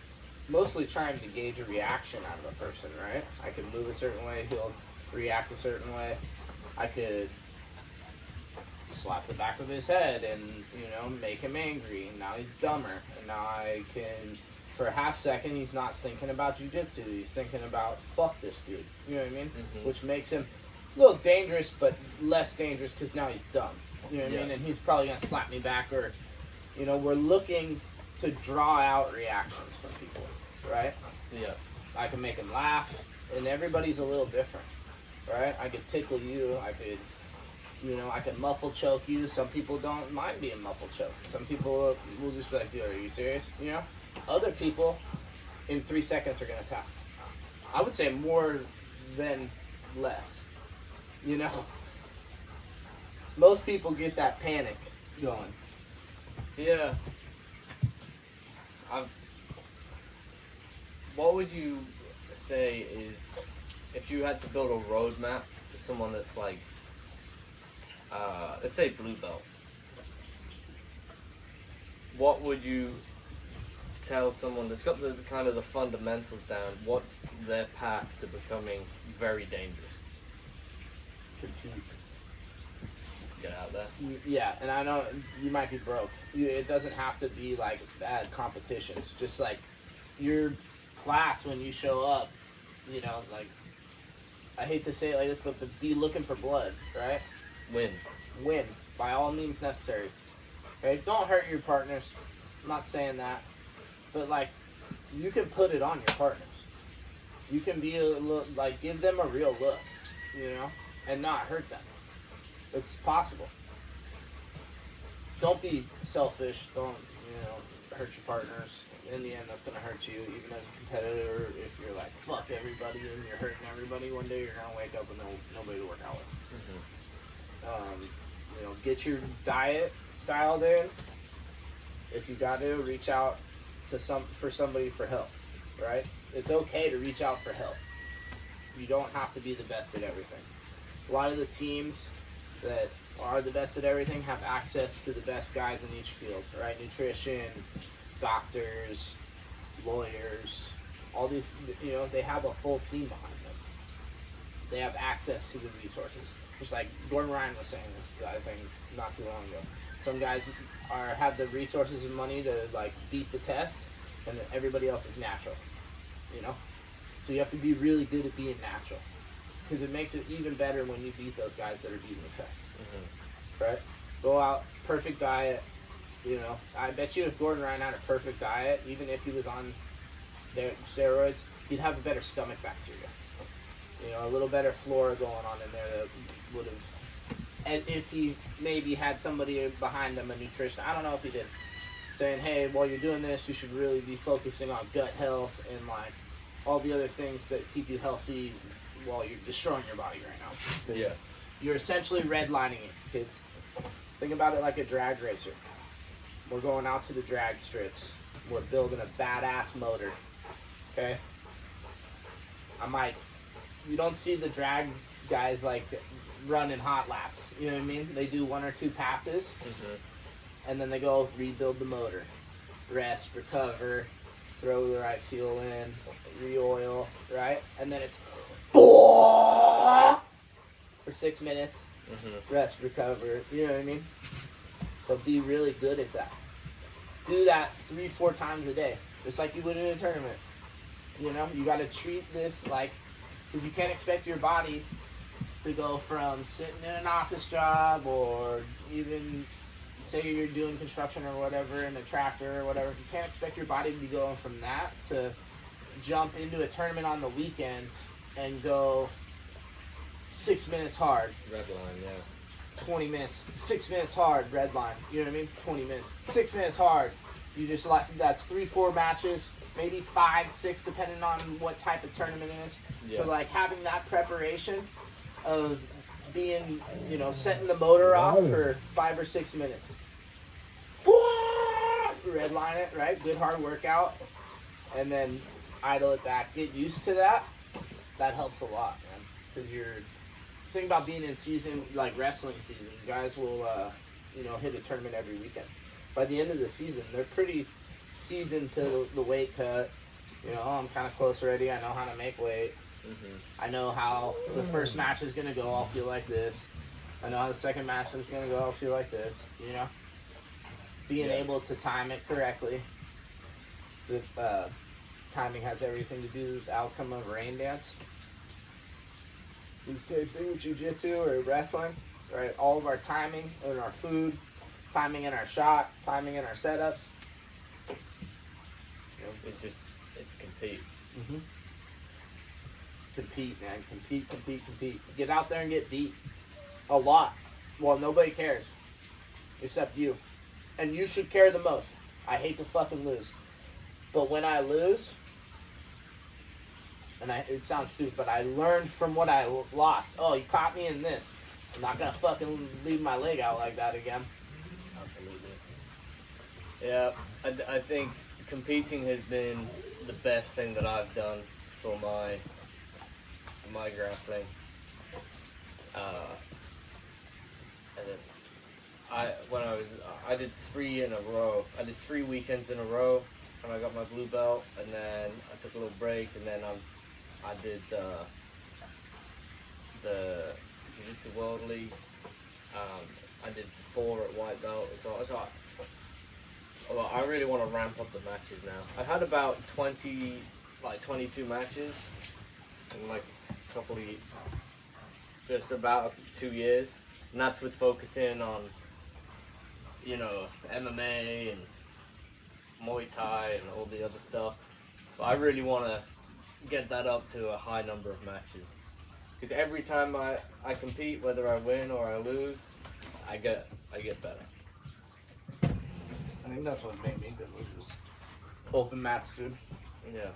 mostly trying to gauge a reaction out of a person, right? I could move a certain way, he'll react a certain way. I could slap the back of his head and, you know, make him angry. And now he's dumber. And now I can, for a half second, he's not thinking about jiu-jitsu. He's thinking about, fuck this dude. You know what I mean? Mm-hmm. Which makes him a little dangerous, but less dangerous because now he's dumb. You know what I mean? And he's probably going to slap me back or, you know, we're looking to draw out reactions from people, right? Yeah. I can make him laugh, and everybody's a little different, right? I could tickle you, I could, you know, I could muffle choke you. Some people don't mind being muffle choked. Some people will just be like, dude, are you serious? You know? Other people, in 3 seconds, are going to tap. I would say more than less, you know? Most people get that panic going. Yeah. What would you say is, if you had to build a roadmap for someone that's like, let's say blue belt, what would you tell someone that's got the kind of the fundamentals down? What's their path to becoming very dangerous? Compete. Get out there. Yeah, and I know you might be broke. It doesn't have to be like bad competitions. Just like your class when you show up, you know, like, I hate to say it like this, but be looking for blood, right? Win, by all means necessary. Okay, don't hurt your partners. I'm not saying that, but like, you can put it on your partners. You can be like, give them a real look, you know, and not hurt them. It's possible. Don't be selfish. Don't, you know, hurt your partners. In the end, that's going to hurt you, even as a competitor. If you're like, fuck everybody and you're hurting everybody, one day you're going to wake up with nobody to work out with. You know, get your diet dialed in. If you got to, reach out to somebody for help, right? It's okay to reach out for help. You don't have to be the best at everything. A lot of the teams that are the best at everything have access to the best guys in each field, right? Nutrition, doctors, lawyers, all these, you know, they have a full team behind them. They have access to the resources. Just like Gordon Ryan was saying this, I think, not too long ago. Some guys have the resources and money to, like, beat the test, and everybody else is natural, you know? So you have to be really good at being natural, because it makes it even better when you beat those guys that are beating the test. Right? Go out, perfect diet. You know, I bet you if Gordon Ryan had a perfect diet, even if he was on steroids, he'd have a better stomach bacteria. You know, a little better flora going on in there that would have. And if he maybe had somebody behind him, a nutrition, I don't know if he did, saying, hey, while you're doing this, you should really be focusing on gut health and, like, all the other things that keep you healthy while you're destroying your body right now. Yeah. You're essentially redlining it, kids. Think about it like a drag racer. We're going out to the drag strips. We're building a badass motor. Okay? You don't see the drag guys like running hot laps. You know what I mean? They do 1 or 2 passes, and then they go rebuild the motor. Rest, recover, throw the right fuel in, re-oil, right? And then it's for 6 minutes. Rest, recover. You know what I mean? So be really good at that. Do that 3-4 times a day, just like you would in a tournament. You know, you got to treat this like, because you can't expect your body to go from sitting in an office job, or even say you're doing construction or whatever in a tractor or whatever. You can't expect your body to be going from that to jump into a tournament on the weekend and go 6 minutes hard. Red line, yeah. 20 minutes, 6 minutes hard, red line. You know what I mean? 20 minutes, 6 minutes hard. You just that's 3-4 matches, maybe 5-6, depending on what type of tournament it is. Yeah. So like having that preparation of being, you know, setting the motor off for 5 or 6 minutes. Red line it, right? Good hard workout, and then idle it back. Get used to that. That helps a lot, man. Because think about being in season, like wrestling season. Guys will, you know, hit a tournament every weekend. By the end of the season, they're pretty seasoned to the weight cut. You know, I'm kind of close already. I know how to make weight. I know how the first match is going to go. I'll feel like this. I know how the second match is going to go. I'll feel like this. You know? Being able to time it correctly. The timing has everything to do with the outcome of a rain dance. It's the same thing with jiu-jitsu or wrestling, right? All of our timing in our food, timing in our shot, timing in our setups. You know, it's compete. Compete, man. Compete. Get out there and get beat. A lot. Well, nobody cares. Except you. And you should care the most. I hate to fucking lose. But when I lose, and it sounds stupid, but I learned from what I lost. Oh, you caught me in this. I'm not going to fucking leave my leg out like that again. Absolutely. Yeah, I think competing has been the best thing that I've done for my grappling. And then I did 3 in a row. I did 3 weekends in a row, and I got my blue belt, and then I took a little break, and then I did the Jiu-Jitsu World League. I did 4 at white belt. So Well, I really want to ramp up the matches now. I've had about 22 matches in like a couple of, just about 2 years. And that's with focusing on, MMA and Muay Thai and all the other stuff. But I really want to get that up to a high number of matches. Because every time I compete, whether I win or I lose, I get better. I think that's what made me good, was just Open mats, dude. Yeah.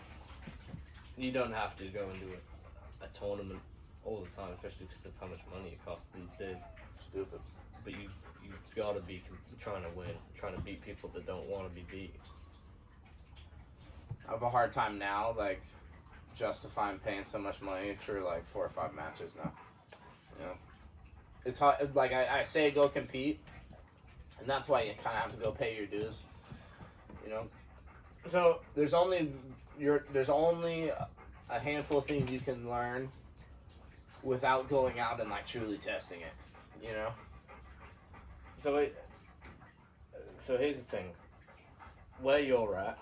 You don't have to go and do a tournament all the time, especially because of how much money it costs these days. Stupid. But you've got to be trying to win, trying to beat people that don't want to be beat. I have a hard time now, like, justifying paying so much money for, like, 4 or 5 matches now. You know? It's hard, like, I say go compete, and that's why you kind of have to go pay your dues. You know? So, There's only a handful of things you can learn without going out and, like, truly testing it. You know? so here's the thing. Where you're at,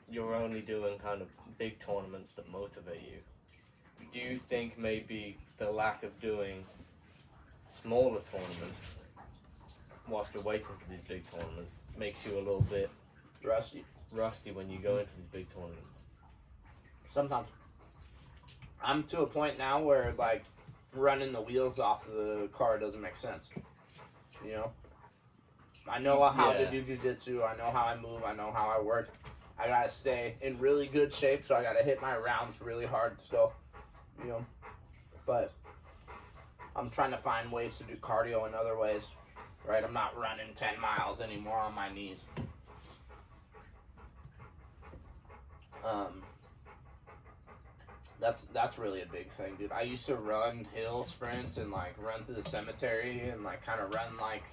you're only doing kind of big tournaments that motivate you. Do you think maybe the lack of doing smaller tournaments whilst you're waiting for these big tournaments makes you a little bit rusty when you go into these big tournaments? Sometimes. I'm to a point now where, like, running the wheels off the car doesn't make sense. You know? I know how to do jiu-jitsu. I know how I move. I know how I work. I gotta stay in really good shape, so I gotta hit my rounds really hard still. You know? But I'm trying to find ways to do cardio in other ways. Right? I'm not running 10 miles anymore on my knees. That's really a big thing, dude. I used to run hill sprints and, like, run through the cemetery and, like, kind of run like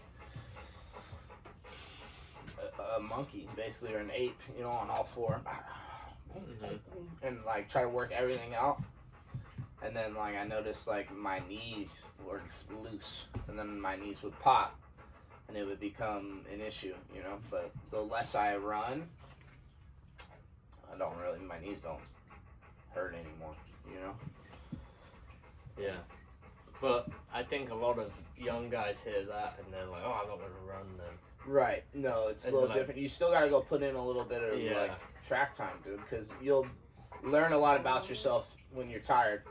a monkey, basically, or an ape, you know, on all four. And, like, try to work everything out. And then, like, I noticed, like, my knees were loose. And then my knees would pop. And it would become an issue, you know. But the less I run, my knees don't hurt anymore, you know? Yeah. But I think a lot of young guys hear that and they're like, oh, I'm not going to run then. Right. No, it's a little different. You still got to go put in a little bit of, like, track time, dude, because you'll learn a lot about yourself when you're tired.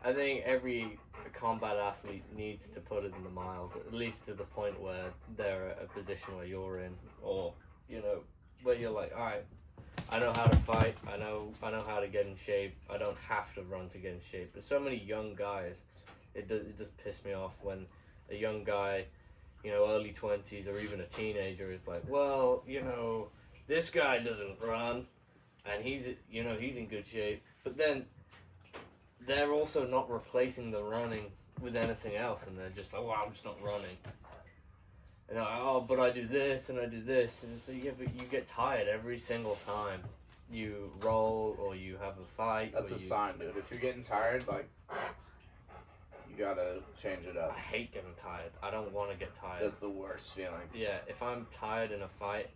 I think every combat athlete needs to put it in the miles, at least to the point where they're at a position where you're in, or, you know, where you're like, all right, I know how to fight, I know how to get in shape, I don't have to run to get in shape. But so many young guys, it just pisses me off when a young guy, you know, early 20s or even a teenager is like, well, you know, this guy doesn't run, and he's in good shape, but then they're also not replacing the running with anything else, and they're just like, well, I'm just not running. And they're like, oh, but I do this and I do this, and it's like, yeah, but you get tired every single time you roll or you have a fight. That's a sign, dude. If you're getting tired, like, you gotta change it up. I hate getting tired. I don't want to get tired. That's the worst feeling. Yeah, if I'm tired in a fight.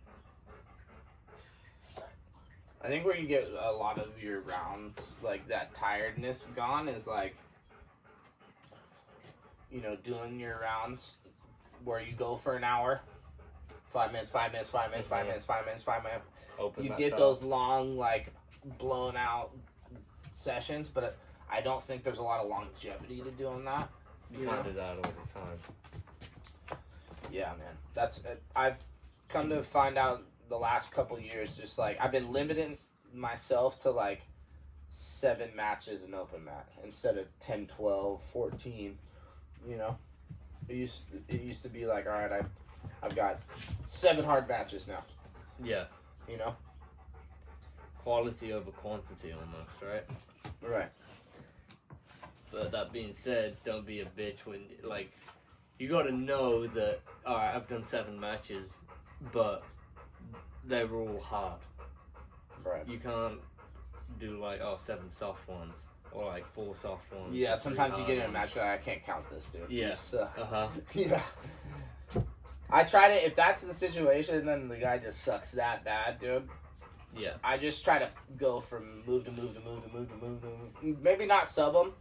I think where you get a lot of your rounds, like, that tiredness gone is, like, you know, doing your rounds where you go for an hour, 5 minutes, 5 minutes, 5 minutes, 5 minutes, 5 minutes, 5 minutes. Open you get those long, like, blown out sessions, but I don't think there's a lot of longevity to doing that. You can't do that all the time. Yeah, man. That's I've come to find out the last couple of years, just, like, I've been limiting myself to, like, 7 matches in open mat instead of 10, 12, 14, you know? It used to be like, all right, I've got 7 hard matches now. Yeah. You know? Quality over quantity almost, right? Right. But that being said, don't be a bitch when, like, you gotta know that, alright, I've done 7 matches, but they were all hard. Right. You can't do, like, 7 soft ones. Or, like, 4 soft ones. Yeah, sometimes you get in a match like, I can't count this, dude. Yeah. Yeah. I try to, if that's the situation, then the guy just sucks that bad, dude. Yeah. I just try to go from move to move to move to move to move to move. Maybe not sub him,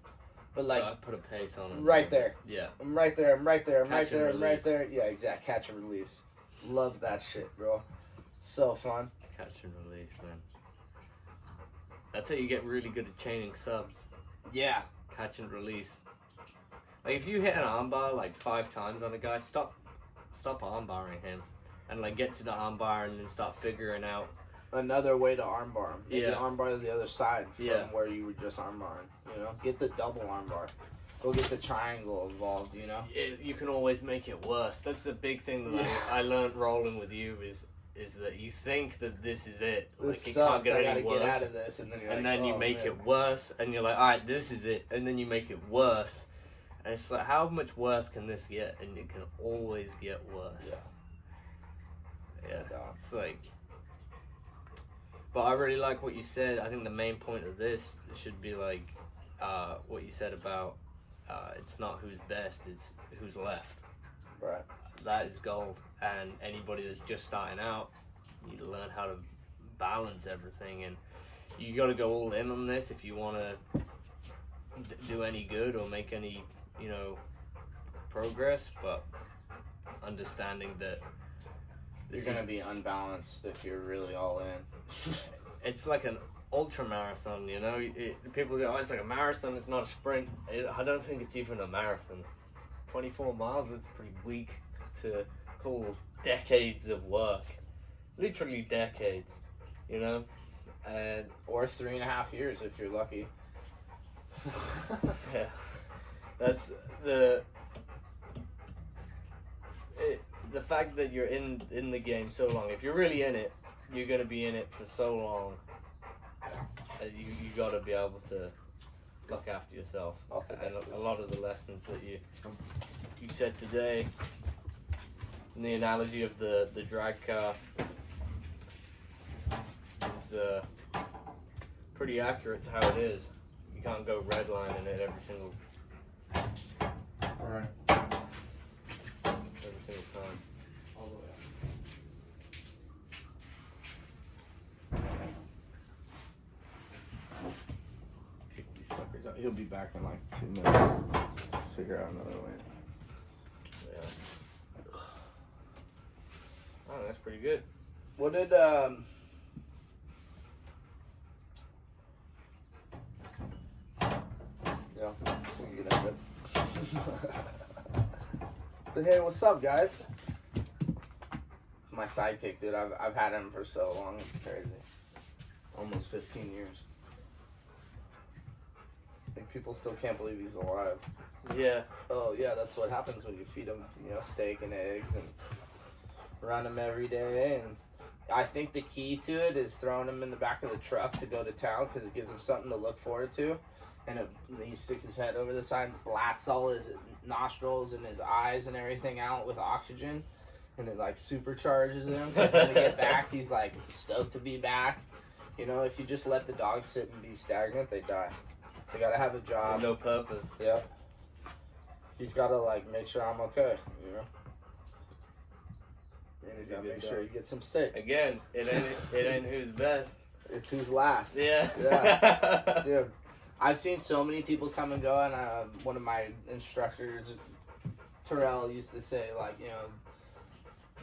but like I put a pace on him. right there. Yeah. I'm right there. I'm right there. I'm Catch right there. and I'm right release. there. Yeah, exact. Catch and release. Love that shit, bro. It's so fun. Catch and release, man. That's how you get really good at chaining subs. Yeah. Catch and release. Like if you hit an armbar like 5 times on a guy, stop armbarring him, and like get to the armbar and then start figuring out. Another way to armbar him. Yeah. You armbar to the other side from Yeah. where you were just armbarring. You know, get the double armbar. Go get the triangle involved. You know. You can always make it worse. That's the big thing that I learned rolling with you is that you think that this is it. This Like it sucks. can't get I any gotta worse. get out of this, and then you're And like, then you oh, make man. it worse, and you're like, all right, this is it, and then you make it worse, and it's like, how much worse can this get? And it can always get worse. Yeah. It's like, but I really like what you said. I think the main point of this should be like, what you said about, it's not who's best, it's who's left. Right. That is gold, and anybody that's just starting out, you need to learn how to balance everything, and you got to go all in on this if you want to do any good or make any, progress. But understanding that You're gonna be unbalanced if you're really all in. it's like an ultra marathon, people go, oh, it's like a marathon, it's not a sprint. I don't think it's even a marathon. 24 miles, it's pretty weak to call decades of work. Literally decades, and Or 3.5 years if you're lucky. yeah, that's the fact that you're in the game so long. If you're really in it, you're gonna be in it for so long. You gotta be able to look after yourself. And a lot of the lessons that you said today, and the analogy of the drag car, is pretty accurate to how it is. You can't go redlining it every single Alright. time. All the way up. Kick these suckers out. He'll be back in like 2 minutes. Figure out another way. Yeah. Oh, that's pretty good. What did yeah, we can get into it. But hey, what's up, guys? My sidekick, dude. I've had him for so long. It's crazy. Almost 15 years. I think people still can't believe he's alive. Yeah. Oh yeah, that's what happens when you feed him, steak and eggs and run him every day. And I think the key to it is throwing him in the back of the truck to go to town because it gives him something to look forward to. And he sticks his head over the side, blasts all his nostrils and his eyes and everything out with oxygen, and it like supercharges him. When they get back, he's like stoked to be back. If you just let the dogs sit and be stagnant, they die. They gotta have a job. No purpose. Yeah. He's gotta make sure I'm okay. And he's gotta make sure he gets some steak. Again, it ain't who's best. It's who's last. Yeah. Yeah. Dude. I've seen so many people come and go, and one of my instructors, Terrell, used to say,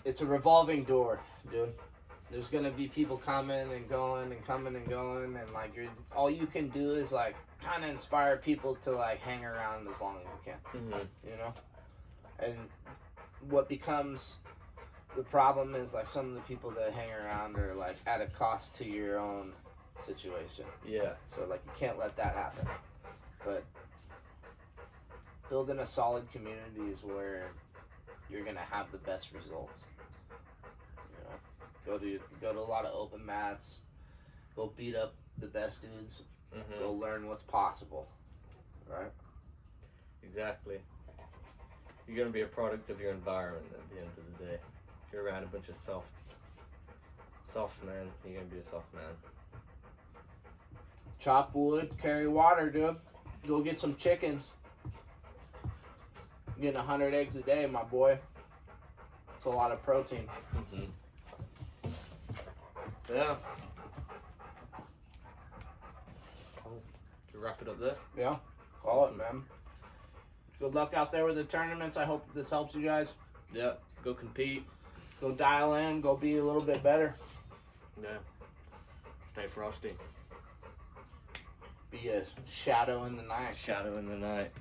it's a revolving door, dude. There's gonna be people coming and going and coming and going, and all you can do is kind of inspire people to hang around as long as you can, And what becomes the problem is some of the people that hang around are at a cost to your own situation. Yeah. So you can't let that happen. But building a solid community is where you're gonna have the best results. Go to a lot of open mats. Go beat up the best dudes. Mm-hmm. Go learn what's possible. Right? Exactly. You're gonna be a product of your environment at the end of the day. If you're around a bunch of soft men, you're gonna be a soft man. Chop wood, carry water, dude. Go get some chickens. Getting 100 eggs a day, my boy. That's a lot of protein. Yeah. To wrap it up there. Yeah, call it, man. Good luck out there with the tournaments. I hope this helps you guys. Yeah. Go compete. Go dial in. Go be a little bit better. Yeah. Stay frosty. Be a shadow in the night. Shadow in the night.